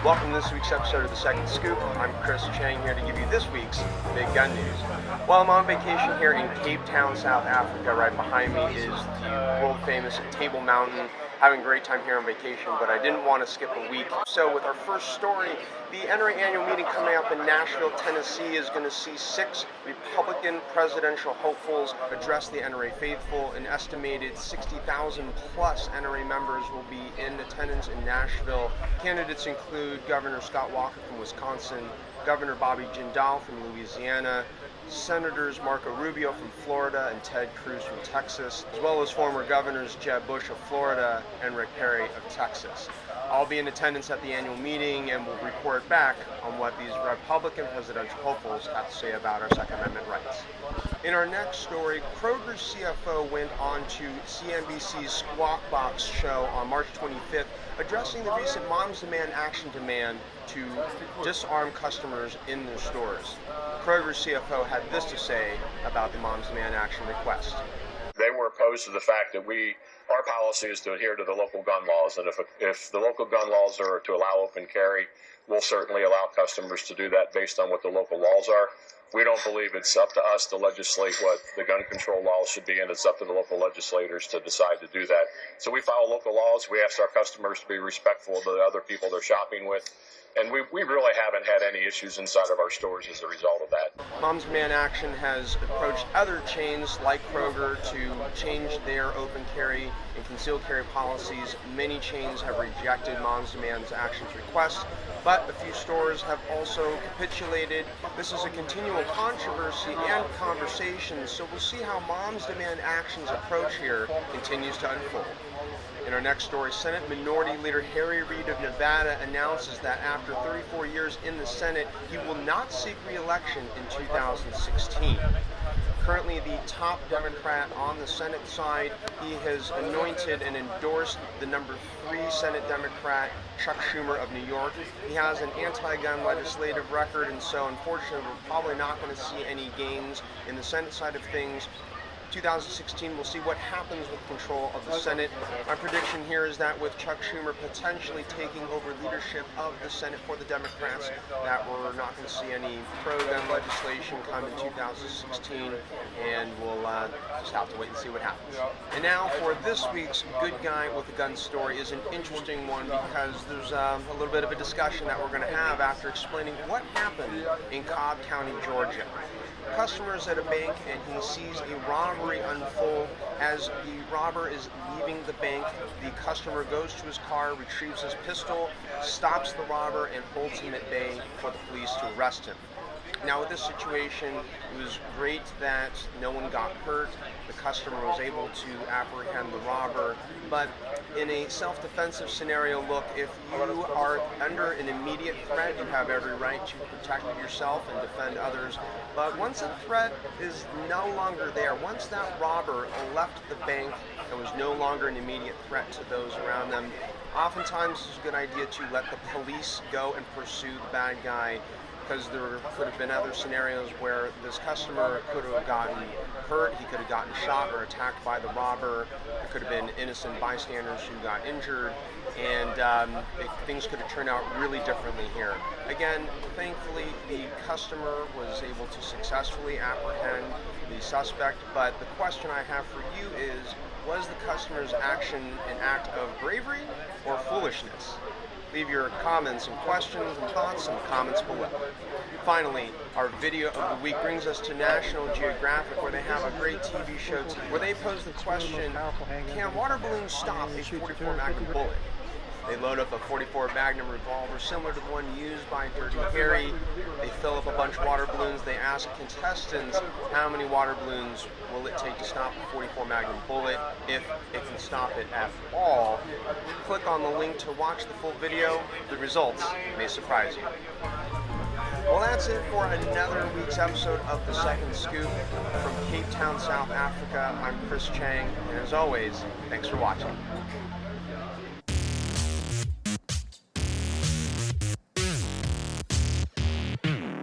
Welcome to this week's episode of The Second Scoop. I'm Cheng here to give you this week's big gun news. While I'm on vacation here in Cape Town, South Africa, right behind me is the world-famous Table Mountain. Having a great time here on vacation, but I didn't want to skip a week. So with our first story, the NRA Annual Meeting coming up in Nashville, Tennessee is going to see 6 Republican presidential hopefuls address the NRA faithful. An estimated 60,000 plus NRA members will be in attendance in Nashville. Candidates include Governor Scott Walker from Wisconsin, Governor Bobby Jindal from Louisiana, Senators Marco Rubio from Florida and Ted Cruz from Texas, as well as former governors Jeb Bush of Florida and Rick Perry of Texas. I'll be in attendance at the annual meeting and will report back on what these Republican presidential hopefuls have to say about our Second Amendment rights. In our next story, Kroger's CFO went on to CNBC's Squawk Box show on March 25th, addressing the recent Moms Demand Action demand to disarm customers in their stores. Kroger's CFO had this to say about the Moms Demand Action request. They were opposed to the fact that our policy is to adhere to the local gun laws, and if the local gun laws are to allow open carry, we'll certainly allow customers to do that based on what the local laws are. We don't believe it's up to us to legislate what the gun control laws should be, and it's up to the local legislators to decide to do that. So we follow local laws. We ask our customers to be respectful of the other people they're shopping with, and we really haven't had any issues inside of our stores as a result of that. Moms Demand Action has approached other chains like Kroger to change their open carry and concealed carry policies. Many chains have rejected Moms Demand Action's request, but a few stores have also capitulated. This is a continual controversy and conversation, so we'll see how Moms Demand Action's approach here continues to unfold. In our next story, Senate Minority Leader Harry Reid of Nevada announces that after 34 years in the Senate, he will not seek re-election in 2016. Currently the top Democrat on the Senate side, he has anointed and endorsed the number 3 Senate Democrat, Chuck Schumer of New York. He has an anti-gun legislative record, and so unfortunately we're probably not going to see any gains in the Senate side of things. 2016, we'll see what happens with control of the Senate. My prediction here is that with Chuck Schumer potentially taking over leadership of the Senate for the Democrats, that we're not going to see any pro-gun legislation come in 2016, and we'll just have to wait and see what happens. And now for this week's Good Guy with a Gun story is an interesting one because there's a little bit of a discussion that we're going to have after explaining what happened in Cobb County, Georgia. Customers at a bank, and he sees a robbery unfold. As the robber is leaving the bank, the customer goes to his car, retrieves his pistol, stops the robber, and holds him at bay for the police to arrest him. Now with this situation, it was great that no one got hurt. The customer was able to apprehend the robber, but in a self-defensive scenario, look, if you are under an immediate threat, you have every right to protect yourself and defend others. But once a threat is no longer there, once that robber left the bank and was no longer an immediate threat to those around them, oftentimes it's a good idea to let the police go and pursue the bad guy, because there could have been other scenarios where this customer could have gotten hurt, he could have gotten shot or attacked by the robber, there could have been innocent bystanders who got injured, and things could have turned out really differently here. Again, thankfully, the customer was able to successfully apprehend the suspect, but the question I have for you is, was the customer's action an act of bravery or foolishness? Leave your comments and questions and thoughts in the comments below. Finally, our video of the week brings us to National Geographic, where they have a great TV show where they pose the question, can water balloons stop a 44 Magnum bullet? They load up a 44 Magnum revolver similar to the one used by Dirty Harry. They fill up a bunch of water balloons. They ask contestants how many water balloons will it take to stop a 44 Magnum bullet, if it can stop it at all. Click on the link to watch the full video. The results may surprise you. Well, that's it for another week's episode of The Second Scoop. From Cape Town, South Africa, I'm Cheng, and as always, thanks for watching.